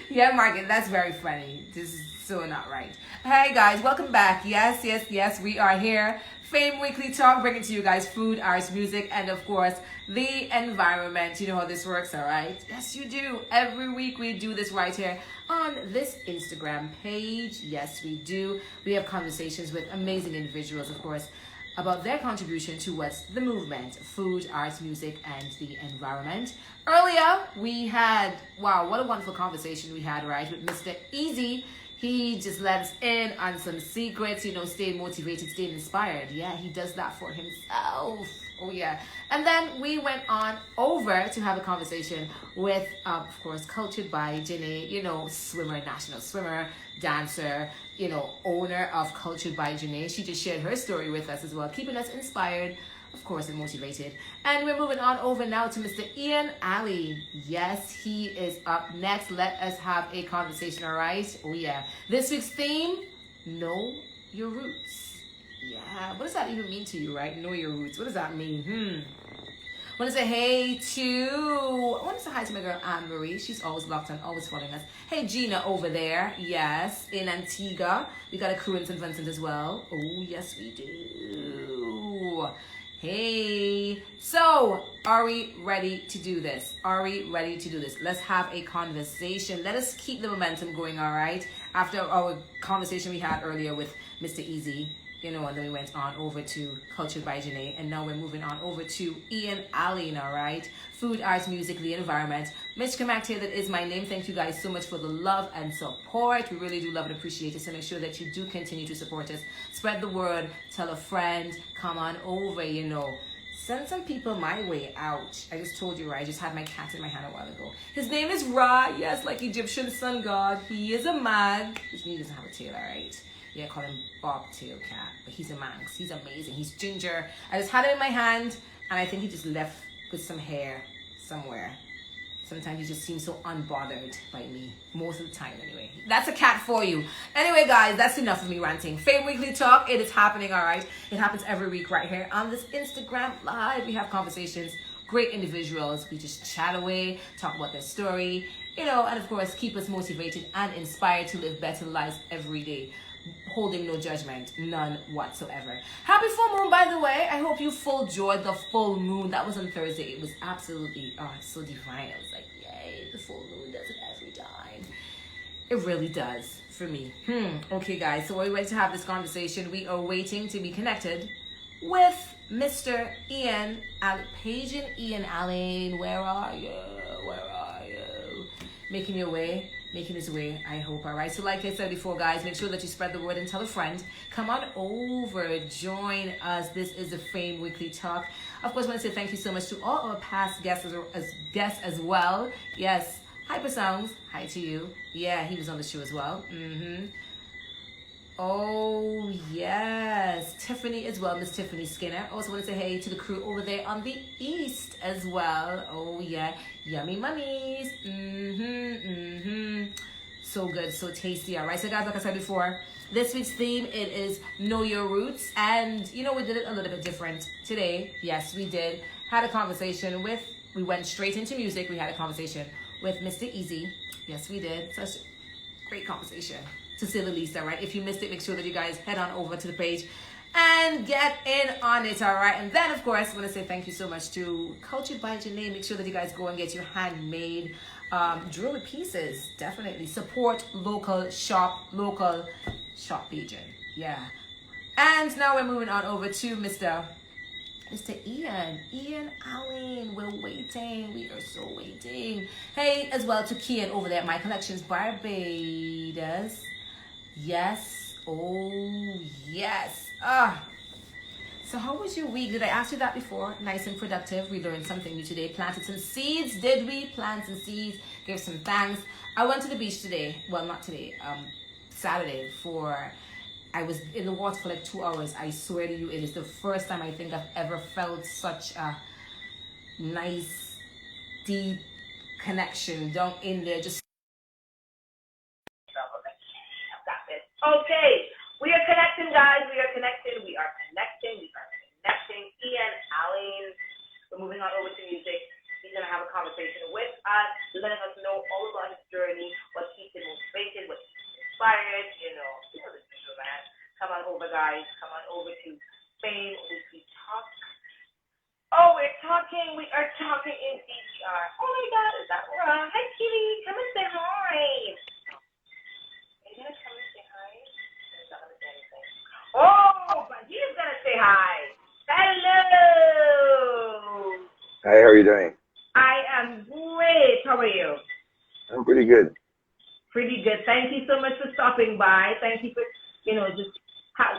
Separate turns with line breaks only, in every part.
Yeah, Margaret, that's very funny. This is so not right. Hey guys, welcome back. Yes, yes, yes, we are here. F.A.M.E Weekly Talk, bringing to you guys food, arts, music, and of course, the environment. You know how this works, all right? Yes, you do. Every week we do this right here on this Instagram page. Yes, we do. We have conversations with amazing individuals, of course, about their contribution towards the movement, food, arts, music, and the environment. Earlier, we had, wow, what a wonderful conversation we had, right, with Mr. Easy. He just let us in on some secrets, stay motivated, stay inspired. Yeah, he does that for himself. Oh, yeah. And then we went on over to have a conversation with, of course, cultured by Janae, swimmer, national swimmer, dancer, owner of Cultured by Janae. She just shared her story with us as well, keeping us inspired, of course, and motivated. And we're moving on over now to Mr. Eyan Ali. Yes, he is up next. Let us have a conversation, all right? Oh, yeah. This week's theme, Know Your Roots. Yeah, what does that even mean to you, right? Know your roots. What does that mean? I want to say I want to say hi to my girl Anne Marie. She's always locked on, always following us. Hey Gina over there. Yes, in Antigua. We got a crew in St. Vincent as well. Oh, yes we do. Hey. So, are we ready to do this? Are we ready to do this? Let's have a conversation. Let us keep the momentum going, all right? After our conversation we had earlier with Mr. Easy. And then we went on over to Cultured by Janae, and now we're moving on over to Eyan Ali, all right? Food, arts, music, the environment. Mitch Kamak Taylor is my name. Thank you guys so much for the love and support. We really do love and appreciate it, so make sure that you do continue to support us. Spread the word, tell a friend, come on over, Send some people my way out. I just told you, right? I just had my cat in my hand a while ago. His name is Ra, yes, like Egyptian sun god. He is a man, which means he doesn't have a tail, all right? Yeah, call him Bobtail Cat, but he's a Manx. He's amazing. He's ginger. I just had him in my hand, and I think he just left with some hair somewhere. Sometimes he just seems so unbothered by me. Most of the time, anyway. That's a cat for you. Anyway, guys, that's enough of me ranting. F.A.M.E Weekly Talk, it is happening, all right? It happens every week right here on this Instagram Live. We have conversations, great individuals. We just chat away, talk about their story, and of course, keep us motivated and inspired to live better lives every day. Holding no judgment, none whatsoever. Happy full moon, by the way. I hope you full joyed the full moon. That was on Thursday. It was absolutely so divine. I was like, yay, the full moon does it every time. It really does for me. Okay, guys. So we're waiting to have this conversation. We are waiting to be connected with Mr. Eyan Ali. Paging Eyan Ali. Where are you? Where are you? Making your way. Making his way, I hope. All right. So like I said before, guys, make sure that you spread the word and tell a friend. Come on over. Join us. This is the F.A.M.E Weekly Talk. Of course, I want to say thank you so much to all our past guests as well. Yes. Hypersounds. Hi to you. Yeah, he was on the show as well. Oh, yes. Tiffany as well, Miss Tiffany Skinner. Also want to say hey to the crew over there on the east as well. Oh, yeah. Yummy mummies. So good, so tasty. All right, so guys, like I said before, this week's theme, it is Know Your Roots. And, we did it a little bit different today. Yes, we did. Had a conversation we went straight into music. We had a conversation with Mr. Easy. Yes, we did. Such a great conversation, to say the least, all right? If you missed it, make sure that you guys head on over to the page and get in on it, all right? And then, of course, I want to say thank you so much to Cultured by Janae. Make sure that you guys go and get your handmade jewelry pieces. Definitely support local shop Pigeon. Yeah. And now we're moving on over to Mr. Eyan Allen. We're waiting. We are so waiting. Hey, as well to Kian over there at My Collections Barbados. Yes. Oh, yes. So how was your week? Did I ask you that before? Nice and productive. We learned something new today. Planted some seeds. Did we? Plant some seeds. Give some thanks. I went to the beach today. Well, not today. Saturday I was in the water for like 2 hours. I swear to you, it is the first time I think I've ever felt such a nice, deep connection down in there. Just okay. We are connecting, guys. We are connected. We are connecting. Eyan Allen. We're moving on over to music. He's going to have a conversation with us, letting us know all about his journey, what keeps him motivated, what keeps him inspired, you know the usual, man. Come on over, guys. Come on over to F.A.M.E Weekly Talk. Oh, we are talking in DVR. Oh my God, is that wrong? Hi, Kitty. Come and say hi. Are you going to come and say hi? He's not going to say anything. Oh, but he's going to say hi. Hello.
Hi, how are you doing?
I am great. How are you?
I'm pretty good.
Pretty good. Thank you so much for stopping by. Thank you for, just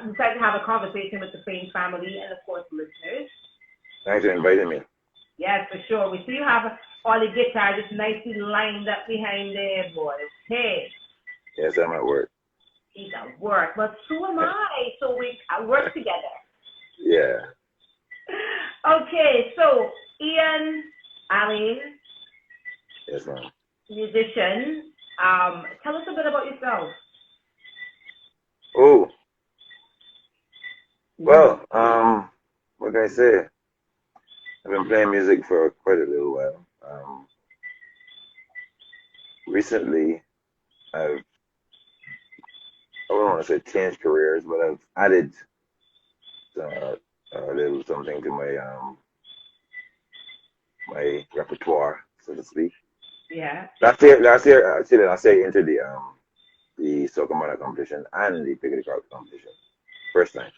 decided to have a conversation with the F.A.M.E family and, of course, listeners.
Thanks for inviting me.
Yes, for sure. We see you have all the guitar just nicely lined up behind there, boy. Okay.
Yes, I'm at work.
He's at work, but so am I. So we work together.
Yeah.
Okay, so Eyan, Ali,
Yes, ma'am.
musician. Tell us a bit about yourself.
Oh. Well, what can I say? I've been playing music for quite a little while. Recently, I don't want to say changed careers, but I've added a little something to my repertoire, so to speak.
Yeah.
Last year, actually, last year I entered the soccer mother competition and the pickled crowd competition. First time.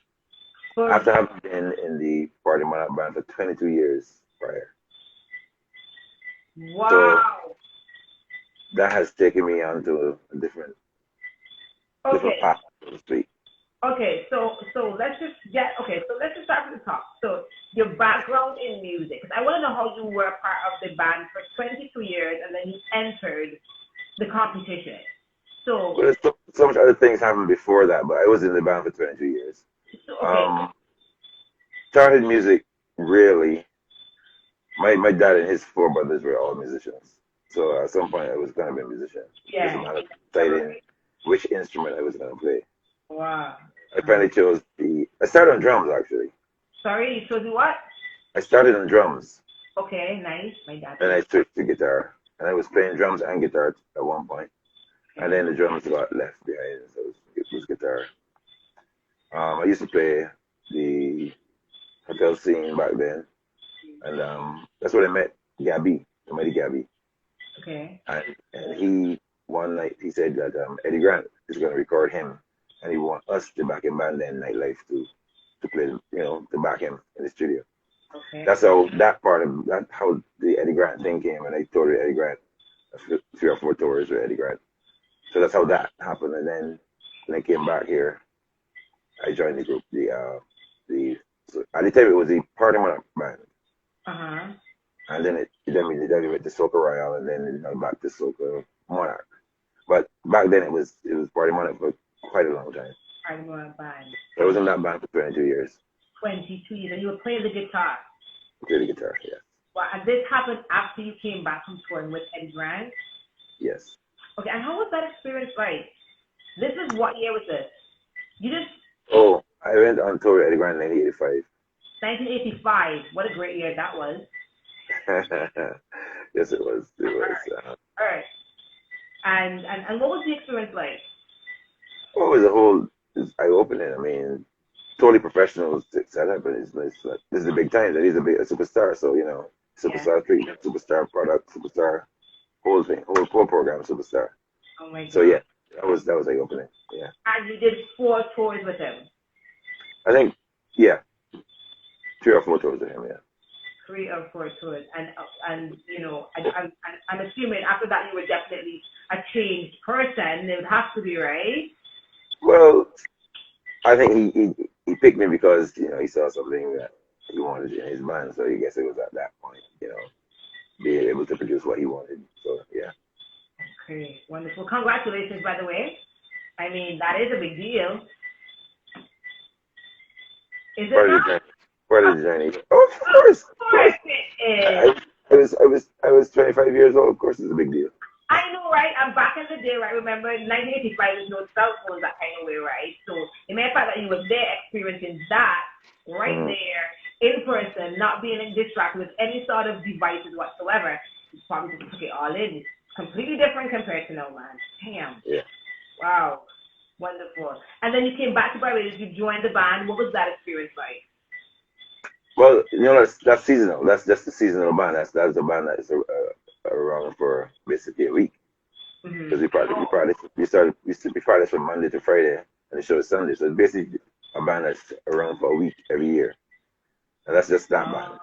After having been in the party mother band for 22 years prior.
Wow.
So that has taken me onto a different path, so to speak.
Okay, so let's just start from the top. So your background in music, because I want to know how you were a part of the band for 22 years and then you entered the competition. So
there's so much other things happened before that, but I was in the band for 22 years.
Okay.
Started music really. My dad and his four brothers were all musicians, so at some point I was gonna be a musician.
Yeah.
It was a matter of deciding which instrument I was gonna play.
Wow.
I finally chose I started on drums actually.
Sorry, you chose what?
I started on drums.
Okay, nice. My dad.
Then I switched to guitar, and I was playing drums and guitar at one point. And then the drums got left behind, so it was guitar. I used to play the hotel scene back then, and that's where I met Gabby, the mighty Gabby.
Okay.
And he one night he said that Eddie Grant is going to record him, and he want us to back him band and Nightlife to play, to back him in the studio.
Okay.
That's how how the Eddie Grant thing came, and I toured with Eddie Grant, 3 or 4 tours with Eddie Grant. So that's how that happened. And then when I came back here, I joined the group. So at the time it was the Party Monarch band. And then then we went to Soca Royale, and then back to Soca Monarch. But back then it was Party Monarch for quite a long time.
Party Monarch band.
I was in that band for 22 years.
22 years, and you were playing the guitar.
Play the guitar, yes.
Well, and this happened after you came back from touring with Eddie Grant.
Yes.
Okay, and how was that experience like? This is what year was this?
Oh, I went on tour with Eddie Grant in 1985.
1985. What a great year that was.
Yes, it was.
All right. And what was the experience like?
Well, it was it's eye-opening. I mean, totally professional setup, but it's this is a big time. That he's a superstar. So superstar treatment, superstar product, superstar whole thing, whole program, superstar.
Oh my God.
So yeah, that was eye-opening. Yeah.
And you did 4 tours with him.
I think 3 or 4 tours with him. Yeah.
3 or 4 tours, and I'm assuming after that you were definitely a changed person. It would have to be, right?
Well, I think he picked me because he saw something that he wanted in his band. So I guess it was at that point, being able to produce what he wanted. So yeah.
Okay, wonderful. Congratulations, by the way. I mean, that is a big deal. Is it not?
Part of the journey. Oh, of course.
Of course it is.
I was 25 years old. Of course, it's a big deal.
I know, right? I'm back in the day, right? Remember, in 1985, there's no cell phones that kind of way, right? So the mere fact that you were there experiencing that right there in person, not being distracted with any sort of devices whatsoever, you probably just took it all in. It's completely different compared to now, man. Damn.
Yeah.
Wow. Wonderful. And then you came back to Barbados, you joined the band. What was that experience like?
Well, that's seasonal. That's just the seasonal band. That's the band that's around for basically a week. Because we practice from Monday to Friday, and the show is Sunday. So it's basically a band that's around for a week every year, and that's just that band.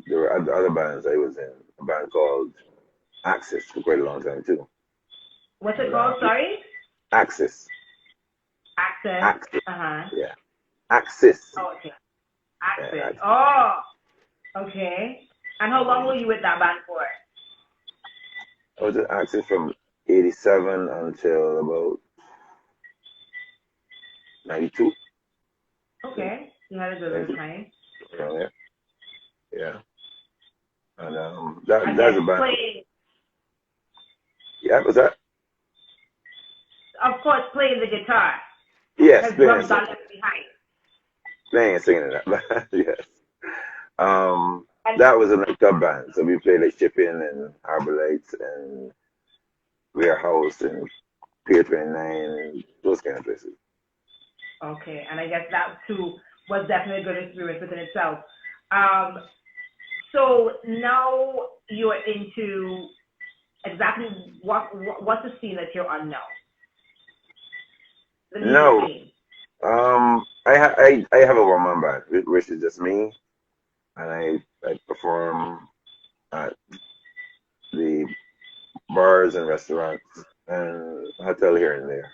There were other bands I was in. A band called Axis for quite a long time too.
What's it called? Sorry.
Axis.
Access.
Yeah. Axis.
Oh, okay. Access.
Yeah, Axis.
Oh, okay. And how long were you with that band for?
I was at Axis from '87 until about '92.
Okay. You had a good time.
Around there. Yeah. And that's a band. Yeah, what's that?
Of course, playing the guitar.
Yes,
playing and singing.
Playing and singing that. Yes. That was a nightclub band. So we played like Shipping and Harbor Lights and Warehouse and Pier 29 and those kind of places.
Okay, and I guess that too was definitely a good experience within itself. So now you're into exactly what's the scene that you're on now?
No. I have a one-man band, which is just me, and I perform at the bars and restaurants and hotel here and there.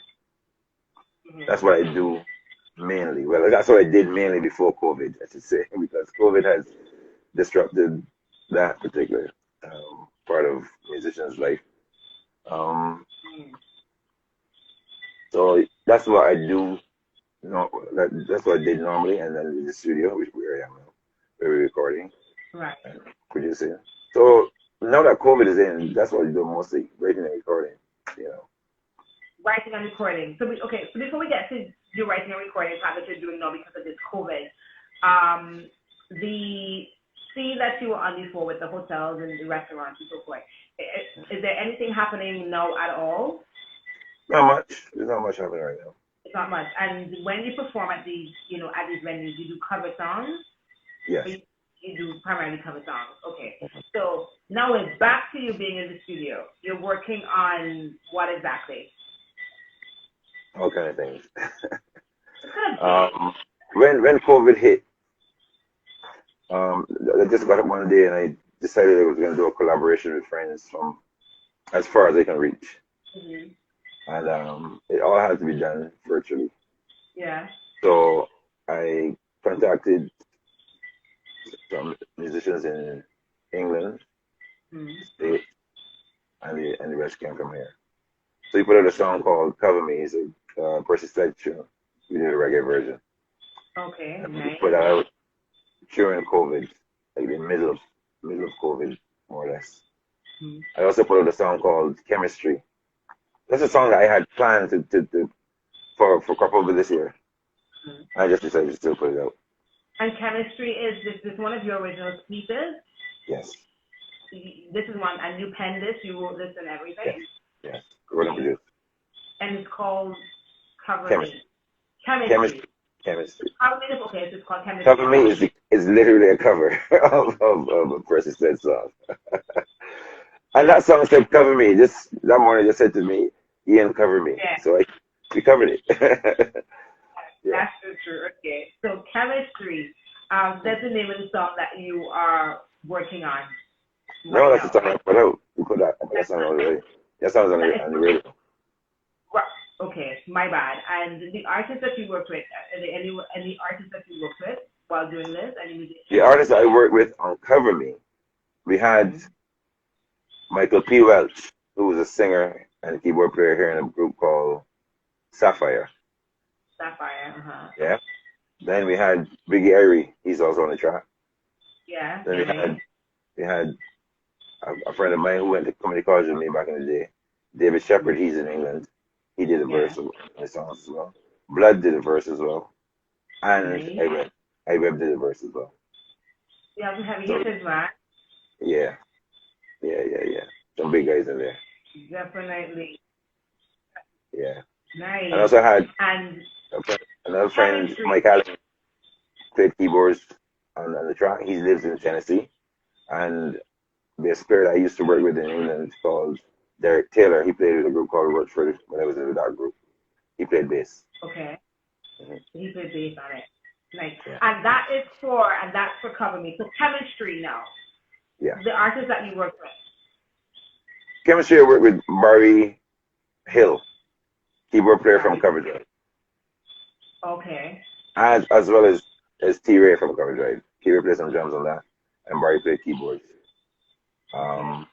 Mm-hmm. That's what I do mainly. Well, that's what I did mainly before COVID, I should say, because COVID has disrupted that particular part of musician's life. So that's what I do. That's what I did normally, and then in the studio, where I am now, where we're recording,
right,
and producing. So now that COVID is in, that's what I do mostly, writing and recording.
Writing and recording. So before we get to your writing and recording, part that you're doing now because of this COVID, the scene that you were on before with the hotels and the restaurants and so forth, is there anything happening now at all?
Not much. There's not much happening right now.
It's not much. And when you perform at these, at these venues, you do cover songs?
Yes.
You do primarily cover songs. Okay. So now it's back to you being in the studio. You're working on what exactly?
All kind of things. When COVID hit, I just got up one day and I decided I was going to do a collaboration with friends from as far as they can reach. Mm-hmm. And it all had to be done virtually.
Yeah.
So I contacted some musicians in England, States, and the rest came from here. So we put out a song called "Cover Me." It's a Percy Sledge tune. We did a reggae version.
Okay.
And we put that out during COVID, like the middle of COVID, more or less. I also put out a song called "Chemistry." That's a song that I had planned for crop over this year. I just decided to still put it out.
And Chemistry is this one of your original pieces?
Yes.
This is one, and you penned this, you wrote this and everything?
Yes. Wrote and produced.
And it's called Cover
Chemistry.
Me.
Chemistry.
Okay, so it's called Chemistry.
Cover Me is literally a cover of a Percy Sledge song. And that song said "Cover Me." That morning just said to me, "Eyan, cover me." Yeah. So we covered it.
Yeah. That's true. Okay. So Chemistry, that's the name of the song that you are working on.
No, that's the song I put out. We put that song on the radio. That song's on the radio.
Right. Okay, my bad. And the artists that you worked with, are there any artists that you worked with while doing this? Any musicians?
The artists I worked with on Cover Me, we had Michael P. Welch, who was a singer and a keyboard player here in a group called Sapphire. Yeah. Then we had Biggie Irie. He's also on the track.
Yeah.
Then we had a friend of mine who went to community college with me back in the day, David Shepherd. He's in England. He did a verse of the songs as well. Blood did a verse as well. And I went. I Web did the verse as well.
Yeah, we have
So
hitters, man.
yeah, yeah. Some big guys in there.
Definitely.
Yeah. And I
Nice.
also had
And
another friend,
chemistry.
Mike Allen, played keyboards on the track. He lives in Tennessee. And the spirit I used to work with in England called Derek Taylor. He played with a group called Rochford when I was in that group. He played bass.
Okay.
Mm-hmm.
He played bass on it. Nice.
Yeah.
And that's for Cover Me. So chemistry now.
Yeah.
The artists that you work with.
Chemistry, I worked with Barry Hill, keyboard player from
Right.
Cover Drive.
Okay.
As well as T Ray from Cover Drive. T Ray played some drums on that, and Barry played keyboards.
Okay.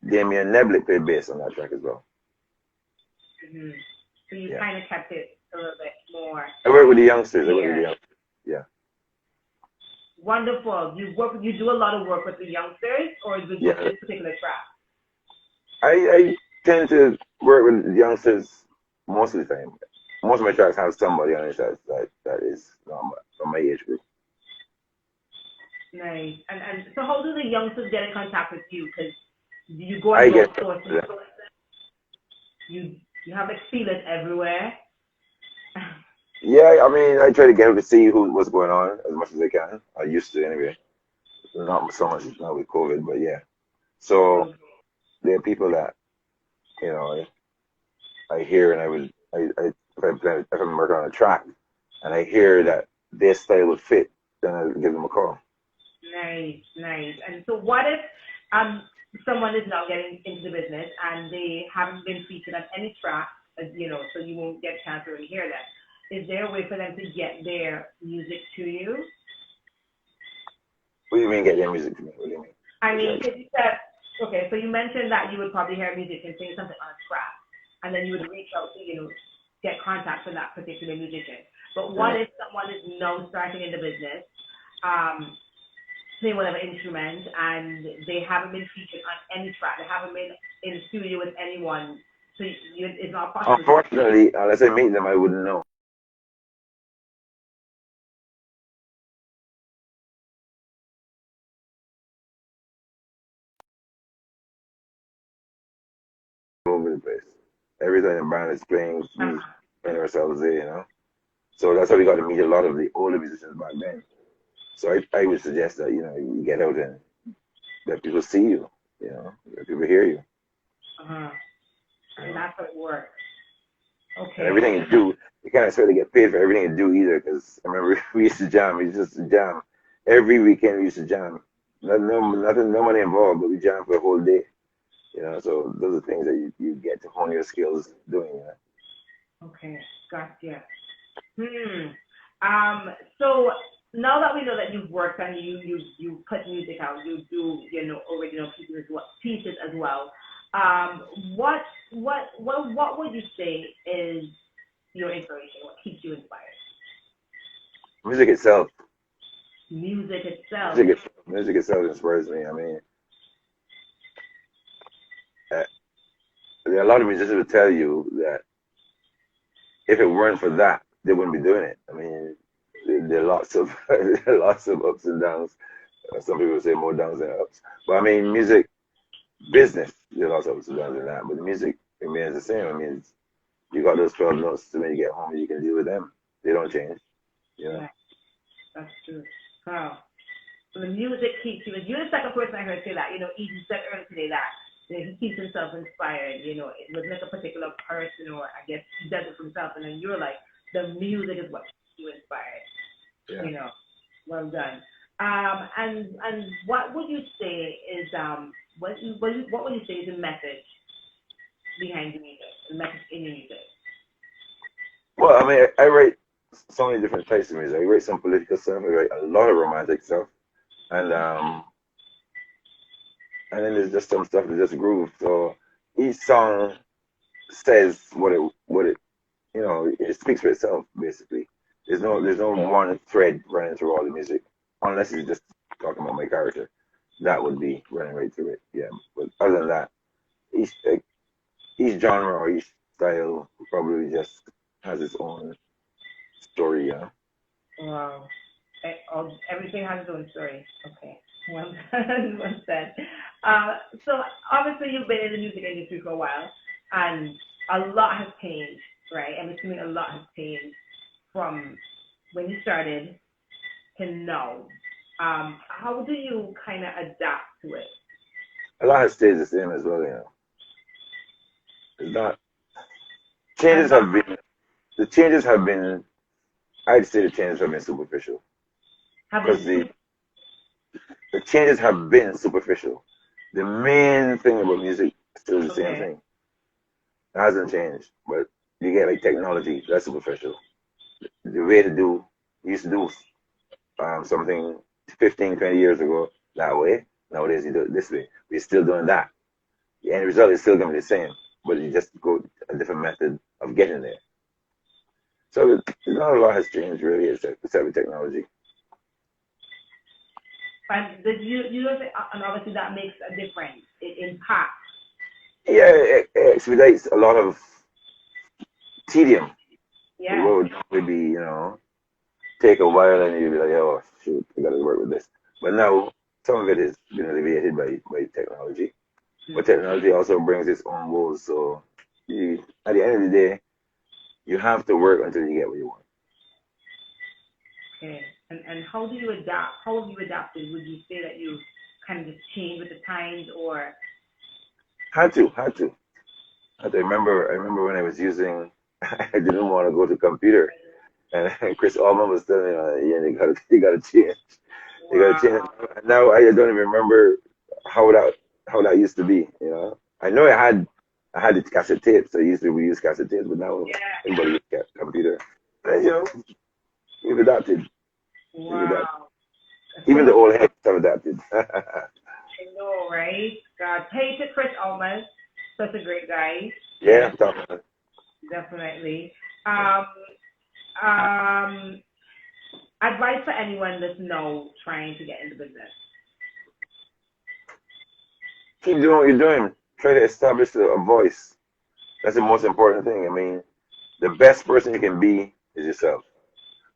Damien Neblick played bass on that track as well.
Mm-hmm. So you
Yeah.
kind of kept it a little bit more.
I work with the youngsters.
Here.
Yeah.
Wonderful. You do a lot of work with the youngsters, or is it just this particular track?
I tend to work with youngsters most of the time. Most of my tracks have somebody on it that is from my age group.
Nice. And so how do the youngsters get in contact with you? Because you go on both sources. You have like feelers everywhere.
Yeah, I mean, I try to get them to see what's going on as much as I can. I used to anyway. Not so much now with COVID, but yeah. So there are people that I hear, and if I'm working on a track, and I hear that their style would fit, then I give them a call.
Nice. And so what if someone is now getting into the business and they haven't been featured on any track, so you won't get a chance to really hear them. Is there a way for them to get their music to you?
What do you mean get their music to me? What do you mean?
I mean, because you said, okay, so you mentioned that you would probably hear music and sing something on a track, and then you would reach out to, get contact for that particular musician. But what if someone is now starting in the business, playing whatever instrument, and they haven't been featured on any track, they haven't been in the studio with anyone, so it's not possible.
Unfortunately, unless I meet them, I wouldn't know. All over the place. Every time the band is playing, we find ourselves there, So that's how we got to meet a lot of the older musicians back then. So I would suggest that, you get out and let people see you, let people hear you.
And that's how it works. Okay.
And everything you do, you can't expect to get paid for everything you do either, because I remember we used to jam. We used to jam. Every weekend we used to jam. Nothing, no money involved, but we jam for a whole day. So those are things that you get to hone your skills doing.
Okay, gotcha. So now that we know that you've worked and you put music out, you do original pieces as well. What would you say is your inspiration? What keeps you inspired?
Music itself.
Music itself.
Music itself inspires me. I mean, a lot of musicians would tell you that if it weren't for that, they wouldn't be doing it. I mean, there are lots of lots of ups and downs. Some people say more downs than ups. But I mean, music business, there are lots of ups and downs in that. But the music remains the same. I mean, you got those 12 notes, so when you get home, you can deal with them. They don't change.
Yeah, that's true. Wow. So the music keeps you. You're the second person I heard say that. Eden said earlier today that he keeps himself inspired. It wasn't like a particular person, or I guess he does it for himself. And then you're like, the music is what keeps you inspired.
Yeah.
Well done. And what would you say is what would you say is the message behind the music, the message in your music?
Well, I mean, I write so many different types of music. I write some political stuff. I write a lot of romantic stuff, and then there's just some stuff that just groove. So each song says what it it speaks for itself basically. There's no one thread running through all the music, unless it's just talking about my character. That would be running right through it. Yeah, but other than that, each genre or each style probably just has its own story, you know.
Wow. Everything has its own story. Okay. Well done, well said. So obviously you've been in the music industry for a while, and a lot has changed, right? I'm assuming a lot has changed from when you started to now. How do you kind of adapt to it?
A lot has stayed the same as well, you know. It's not
A
changes
lot
have been the changes have been I'd say the changes have been superficial
have
because
been
the changes have been superficial. The main thing about music is still the same
okay.
thing. It hasn't changed, but you get like technology that's superficial. The way to do you used to do something 15, 20 years ago that way. Nowadays you do it this way. We're still doing that. The end result is still going to be the same, but you just go a different method of getting there. So not a lot has changed really, except with technology.
But you don't think, and obviously that makes a difference. It impacts.
Yeah, it expedites a lot of tedium.
Yes.
What would be, take a while and you'd be like, oh, shoot, I got to work with this. But now, some of it is been alleviated by technology. But
Hmm.
technology also brings its own woes. So at the end of the day, you have to work until you get what you want.
Okay. And how do you adapt? How have you adapted? Would you say that you kind of just change with the times, or
Had to. I remember when I was using, I didn't want to go to computer. And Chris Allman was telling me, yeah, you gotta change. You gotta change.
wow,
Now I don't even remember how that used to be. I know I had the cassette tapes. So usually we use cassette tapes, but now
yeah,
everybody uses computer. And, we've adapted. We've adapted.
wow.
Even the
So
old heads have adapted.
I know, right? God, hey to Chris Almas, such a great guy.
Yeah,
Yes,
I'm talking about
definitely.
it.
Um, um, advice for anyone that's now trying to get into business.
Keep doing what you're doing. Try to establish a voice. That's the most important thing. I mean, the best person you can be is yourself.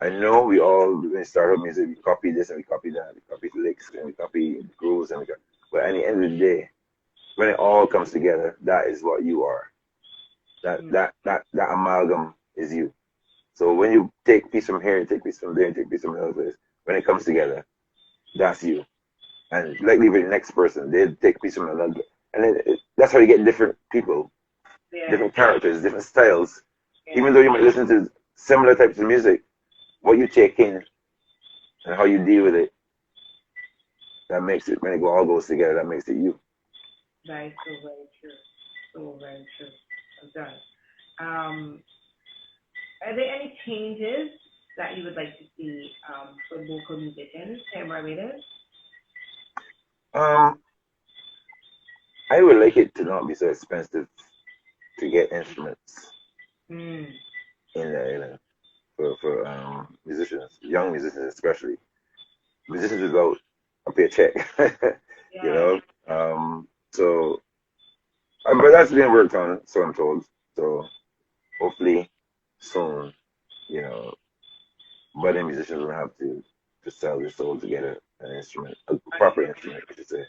I know we all, when we start up music, we copy this and we copy that, we copy the licks and we copy the grooves but at the end of the day, when it all comes together, that is what you are. That
Mm,
that that that amalgam is you. So when you take piece from here, take piece from there, take piece from another place, when it comes together, that's you. And likely with the next person, they take piece from another, and then that's how you get different people,
yeah,
different characters, different styles.
yeah,
Even though you might listen to similar types of music, what you take in and how you deal with it, that makes it when it all goes together. That makes it you.
that is so very true. So very true. Well done. Um, are there any changes that you would like to see for local musicians and Barbados?
Um, I would like it to not be so expensive to get instruments
Mm,
in there, for musicians, young musicians especially, musicians without a paycheck, you
yeah,
know. So, but that's being worked on, so I'm told. So hopefully soon, you know, budding musicians will have to sell their soul to get an instrument, a
right.
proper instrument, I should say.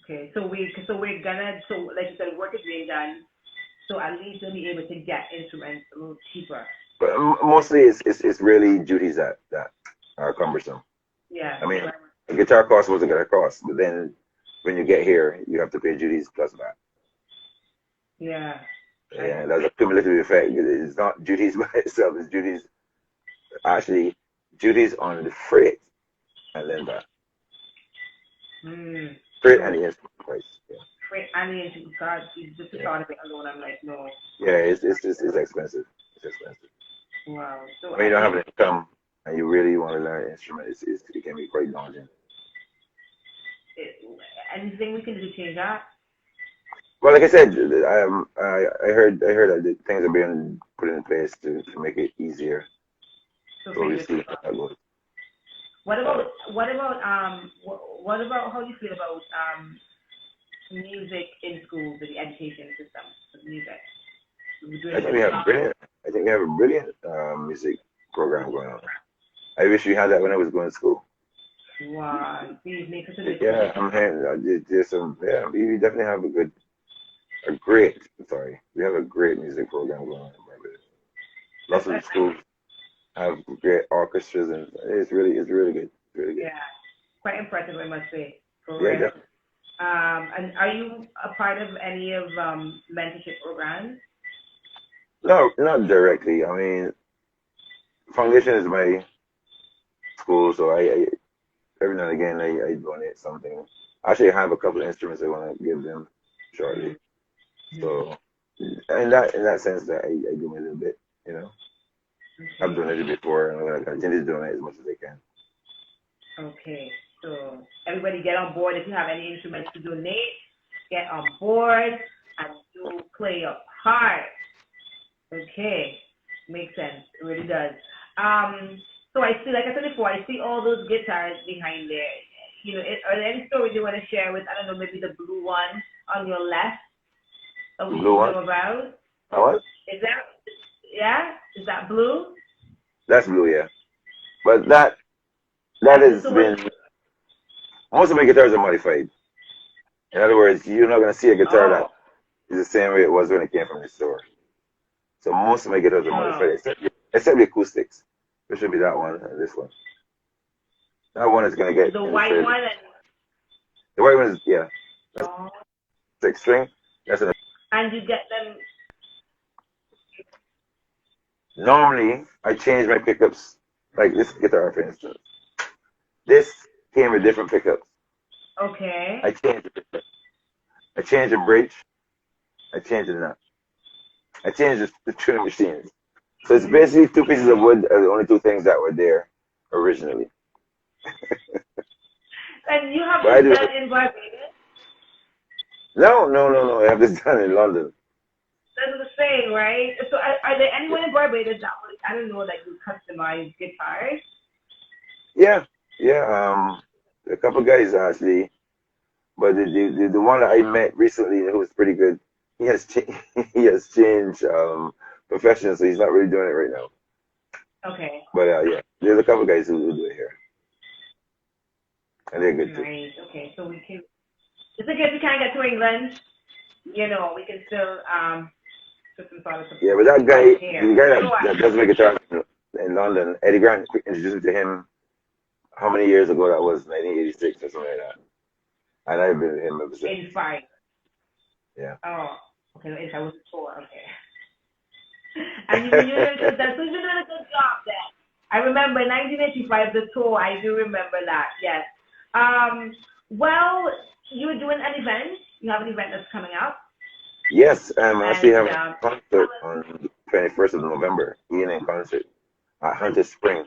Okay, so we're gonna like you said, work is being done. So at least we'll be able to get instruments a little cheaper.
But mostly it's really duties that are cumbersome.
Yeah,
I mean,
right.
a guitar costs what a guitar costs, but then when you get here, you have to pay duties plus that.
Yeah, I
Yeah, that's a cumulative effect. It's not duties by itself. It's duties actually duties on the freight and then that freight
so
and the instrument price. Yeah,
great. I mean, God, just the
yeah,
thought of it alone, I'm like, no.
yeah. It's expensive. It's expensive.
Wow. So
When you don't have an income and you really want to learn an instrument, it can be quite daunting.
it, anything we can do to change that?
Well, like I said, I heard that things are being put in place to make it easier.
So
So
for
we'll
you,
see how that goes.
what about how do you feel about music in schools, the education system of music? We're doing
I
a
think
good
we have
job.
brilliant. I think we have a brilliant music program going on. I wish we had that when I was going to school.
Wow, please make us a difference.
Yeah, I'm hearing there's some. Yeah, we definitely have a great. Sorry, we have a great music program going on in Barbados. Lots of the schools have great orchestras, and it's really good. It's really good.
Yeah, quite impressive, I must say, for
Yeah,
real.
definitely.
And are you a part of any of mentorship programs?
No, not directly. I mean, foundation is my school, so I every now and again I donate something. Actually, I have a couple of instruments I want to give them shortly.
Mm-hmm.
So, in that sense, that I do my little bit. You know, I've
Okay.
donated before, and I'm gonna continue to donate as much as I can.
Okay. So everybody get on board. If you have any instruments to donate, get on board and do play your part. Okay. Makes sense. It really does. So I see, like I said before, I see all those guitars behind there. Are there any stories you want to share with, I don't know, maybe the blue one on your left that
The
we
blue
should
one,
know about?
how much?
Is that, yeah? Is that blue?
That's blue, yeah. But that
And
has
so what,
been most of my guitars are modified. In other words, you're not gonna see a guitar
oh,
that is the same way it was when it came from the store. So most of my guitars are modified,
oh.
except the acoustics, which should be that one and this one. That one is gonna get
The
in the
white
trade.
one and,
The white one is that's
oh,
6 string. That's an
and you get them,
Normally I change my pickups like this guitar for instance. This came with different pickups. I
okay.
changed the pickup. I changed the bridge. I changed the nut. I changed the tuning machines. So it's basically two pieces of wood are the only two things that were there originally.
And you have
But I
this
do
done in Barbados?
no. I have this done in London.
That's the thing, right? So are there anyone in Barbados that would, I don't know, like you customize guitars?
Yeah, yeah. A couple guys actually, but the one that I met recently who was pretty good. He has he has changed professions, so he's not really doing it right now.
Okay.
But yeah, there's a couple guys who do it here, and they're good too.
Nice. Okay. So we can, just in case we can't get to England, we can still put some sort of
Yeah, but
support here.
the guy
So
that does make guitars in London, Eddie Grant introduced me to him how many years ago that was, 1986 or something like that. And I've been with him ever since.
85.
Yeah.
Oh, okay. No, 85 was 4. Okay. And you've been doing a good, so you've been doing a good job then. I remember 1985, the tour. I do remember that. Yes. Well, you were doing an event. You have an event that's coming up,
Yes, I'm actually
and
having a concert on the 21st of November, Eyan in concert at Hunter Spring.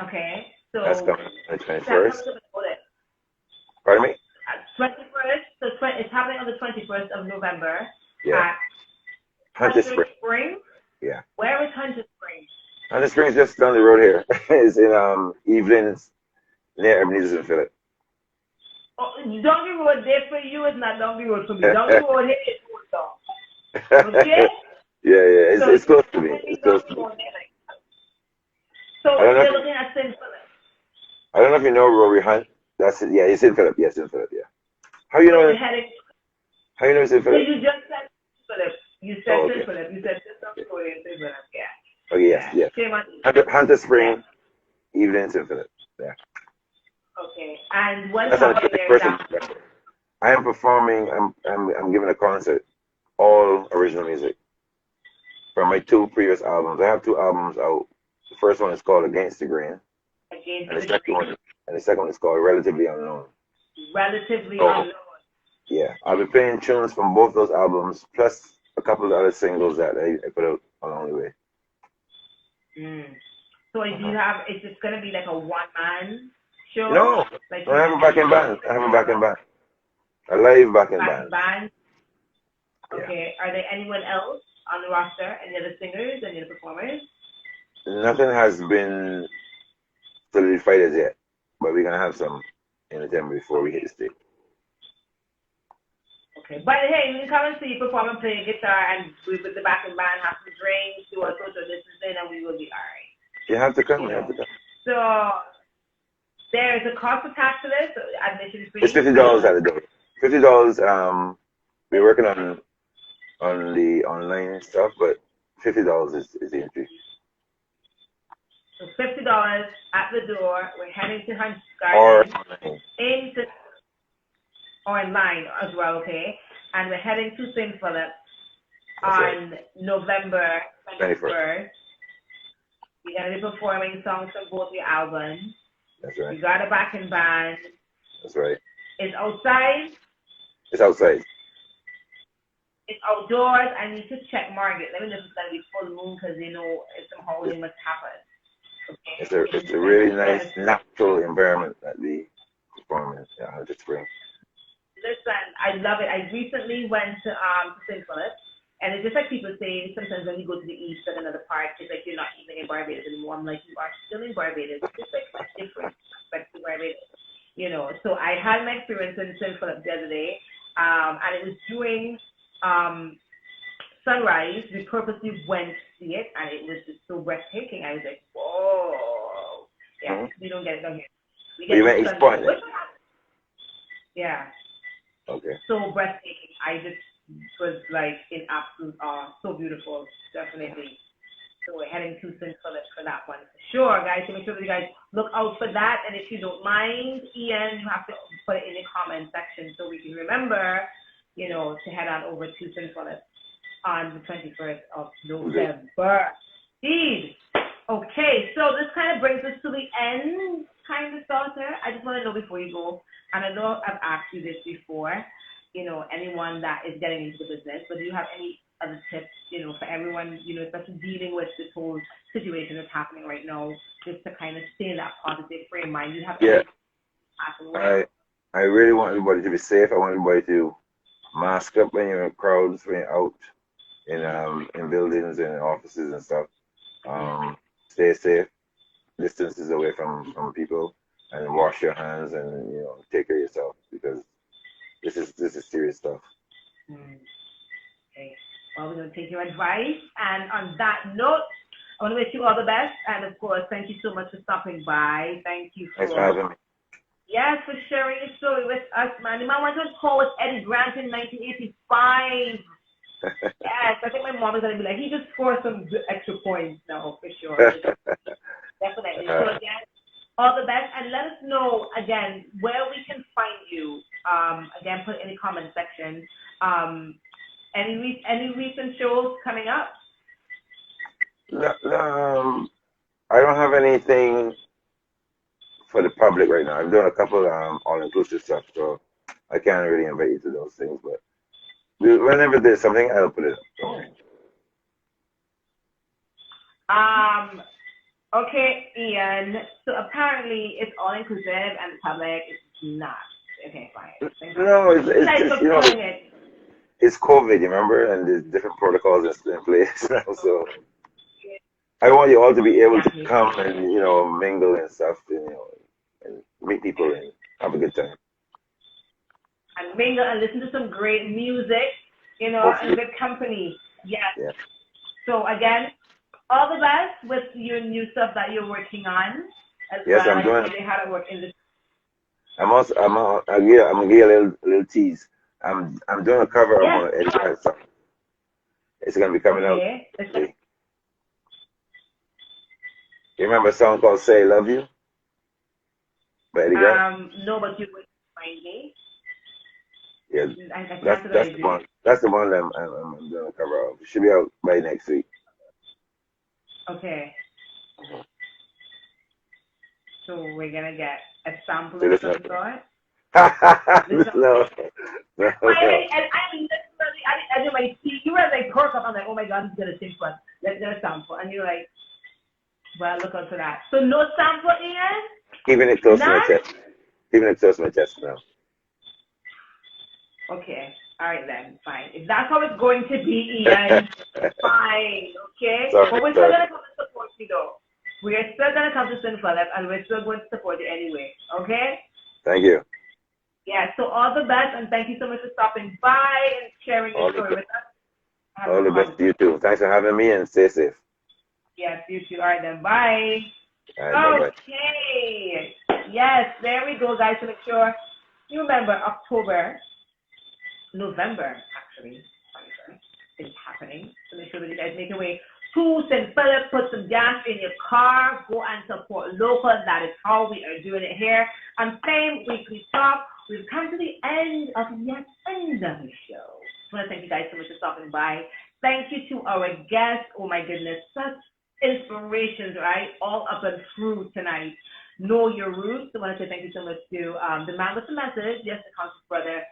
okay.
That's
So
coming on the
tell us
21st.
a bit about it.
Pardon me?
21st. So it's happening on the 21st of November
Yeah.
at
Hunter
Hunter
Spring.
Spring.
Yeah.
Where is Hunter Spring?
Hunter Spring's just down the road here. It's in Evelyn's near Ebenezer and Phillip.
Oh, Donkey Road there for you is not Donkey Road for me. Donkey Road here is Woodstock. Okay?
Yeah.
So
It's
it's
close to me.
definitely
It's close
Donkey
to me.
Road there. So
I don't know if
you're looking at St. Philip.
I don't know if you know Rory Hunt. That's it. Yeah, he's in Phillip. Yes, in Phillip. Yeah. How you
So
know?
you're heading.
How you know he's in
So
Phillip?
you just said St. Philip. You said
Oh,
St.
okay.
Philip. You said just story in St. Philip. Yeah.
Okay, yes,
Yeah.
yes.
Shame on you.
Hunter
Yeah.
Spring, Evelyn's in Phillip. Yeah.
Okay. And what's
That's on the
happening there
21st of
exactly?
November. I am performing. I'm giving a concert, all original music from my two previous albums. I have two albums out. The first one is called Against the Grain,
Against
and
the Green.
the second one is called Relatively Unknown.
Relatively
So
unknown.
yeah, I'll be playing tunes from both those albums, plus a couple of other singles that I put out along the way.
So do
Uh-huh.
you have? Is it gonna be like a one-man show?
No,
Like
I
you
have a backing band. I have a backing band, a live backing
backing
band.
band?
Yeah.
Okay. Are there anyone else on the roster? Any other singers? Any other performers?
Nothing has been solidified as yet, but we're gonna have some in the time before we hit the stage.
Okay. But hey, you can come and see perform and play guitar, and we with the backing band have some drinks, do our social distancing, and we will be all right.
You have to come. You have to come.
So there's a cost attached to this, so admission free.
It's $50 at the door. $50. We're working on the online stuff, but $50 is the entry.
So $50 at the door. We're heading to Hunt
Or
Garden or online as well, okay? And we're heading to St. Philip on November 21st. We're going to be performing songs from both your albums.
That's right.
You got a backing band.
That's right.
It's outside.
It's outside.
It's outdoors. I need to check Margaret. Let me know if it's going to be full moon because, you know, it's somehow it must happen. Okay?
It's a really nice natural environment that we perform in the spring.
Listen, I love it. I recently went to St. Philip, and it's just like people say, sometimes when you go to the east at another part, it's like you're not even in Barbados anymore. I'm like, you are still in Barbados. It's just like a different aspect to Barbados, you know. So I had my experience in St. Philip the other day, and it was during sunrise. We purposely went to see it, and it was just so breathtaking. I was like, whoa. Yeah, we don't get it down here. We get it done. Yeah.
Okay.
So breathtaking. I just was like in absolute awe. So beautiful. Definitely. So we're heading to St. Philip for that one. Sure, guys. So make sure that you guys look out for that. And if you don't mind, Eyan, you have to put it in the comment section so we can remember, you know, to head on over to St. Philip on the 21st of November. Indeed. Okay, so this kind of brings us to the end, kind of, Salter. I just want to know before you go, and I know I've asked you this before, you know, anyone that is getting into the business, but do you have any other tips, you know, for everyone, you know, especially dealing with this whole situation that's happening right now, just to kind of stay in that positive frame of mind? You have
I really want everybody to be safe. I want everybody to mask up when you're in crowds, when you're out in buildings and offices and stuff. Stay safe, distances away from people, and wash your hands, and, you know, take care of yourself, because this is serious stuff.
Okay. Well, we're going to take your advice, and on that note, I want to wish you all the best, and of course, thank you so much for stopping by. Thank you for
having me.
Yes, for sharing your story with us, man. The man went to school with Eddie Grant in 1985. Yes, I think my mom is going to be like, he just scored some extra points now, for sure. Definitely. So again, all the best, and let us know, again, where we can find you. Again, put it in the comment section. Any recent shows coming up?
I don't have anything for the public right now. I'm doing a couple all-inclusive stuff, so I can't really invite you to those things, but whenever there's something, I'll put it up.
Okay, Eyan. So apparently it's all inclusive and the public is not. Okay, fine.
No, it's just, you know, it's COVID, you remember, and there's different protocols in place now. So I want you all to be able to come and, you know, mingle and stuff, and, you know, and meet people and have a good time.
And mingle and listen to some great music, you know, and good company. Yes. Yeah. So again, all the best with your new stuff that you're working on.
Yes,
well.
I'm doing.
Really how to work in this.
I'm gonna give a little tease. I'm doing a cover of one of Eddie Grant's song. It's gonna be coming out. You remember a song called "Say I Love You" by Eddie Grant?
No, but you will find me.
Yeah, that's the one. That's the one that I'm doing a cover of. It should be out by next week.
Okay. So we're gonna get a sample of some sort.
No.
I mean, literally, I did my see. You were like perk up. I'm like, oh my god, he's gonna sing for us. Let's get a sample, and you're like, well, look out for that. So no sample, Eyan.
Keeping it close to my chest. Keeping it close to my chest now.
Okay. All right then. Fine. If that's how it's going to be, Eyan, fine. Okay. But we're still gonna come to support you though. We're still gonna come to St. Philip, and we're still going to support you anyway. Okay.
Thank you.
Yeah, so all the best, and thank you so much for stopping by and sharing your
All the
story
best.
with us. Have
All
a
the best to
conversation.
you too. Thanks for having me and stay safe.
Yes, you too. All right, then. Bye.
All right, bye bye.
Okay. Yes, there we go, guys. So make sure you remember November, actually, is happening. So make sure that you guys make your way to St. Philip, put some gas in your car, go and support local. That is how we are doing it here on F.A.M.E Weekly Talk. We've come to the end of yet another show. I want to thank you guys so much for stopping by. Thank you to our guests. Oh my goodness, such inspirations, right? All up and through tonight. Know your roots. I want to say thank you so much to the man with the message. Yes, the conscious brother.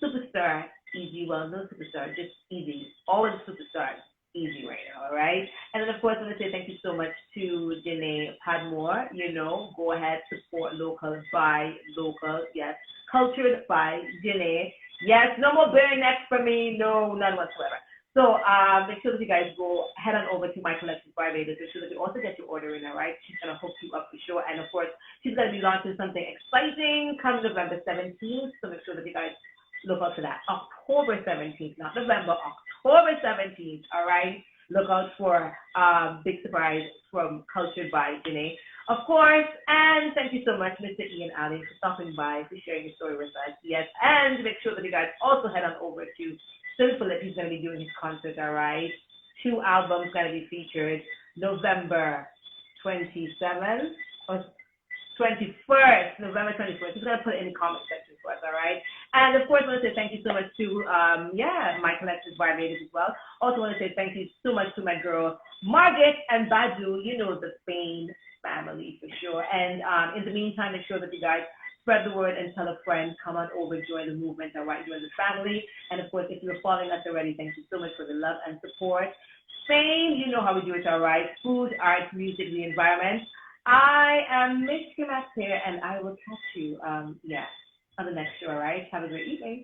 Superstar, easy, well, no superstar, just easy. Always superstar, easy right now, all right? And then, of course, I want to say thank you so much to Janae Padmore. You know, go ahead, support local, buy local, yes. Cultured by Janae. Yes, no more bare necks for me, no, none whatsoever. So make sure that you guys go head on over to my collective Barbados. Make sure that you also get your order in, all right? She's going to hook you up for sure. And, of course, she's going to be launching something exciting come November 17th. So make sure that you guys look out for that. October 17th, not November, October 17th, all right? Look out for big surprise from Cultured by Janae. Of course, and thank you so much, Mr. Eyan Allen, for stopping by, for sharing your story with us. Yes, and make sure that you guys also head on over to St. Philip. He's going to be doing his concert, all right? 2 albums going to be featured November 27th, or 21st, November 21st. He's going to put it in the comment section for us, all right? And of course, I want to say thank you so much to, my collective Barbados as well. Also want to say thank you so much to my girl, Margaret and Badu, you know, the F.A.M.E family for sure. And in the meantime, make sure that you guys spread the word and tell a friend, come on over, join the movement, all right, join the family. And of course, if you're following us already, thank you so much for the love and support. F.A.M.E, you know how we do it, all right? Food, art, music, the environment. I am Miss Kimas here, and I will catch you, on the next show, all right? Have a great evening.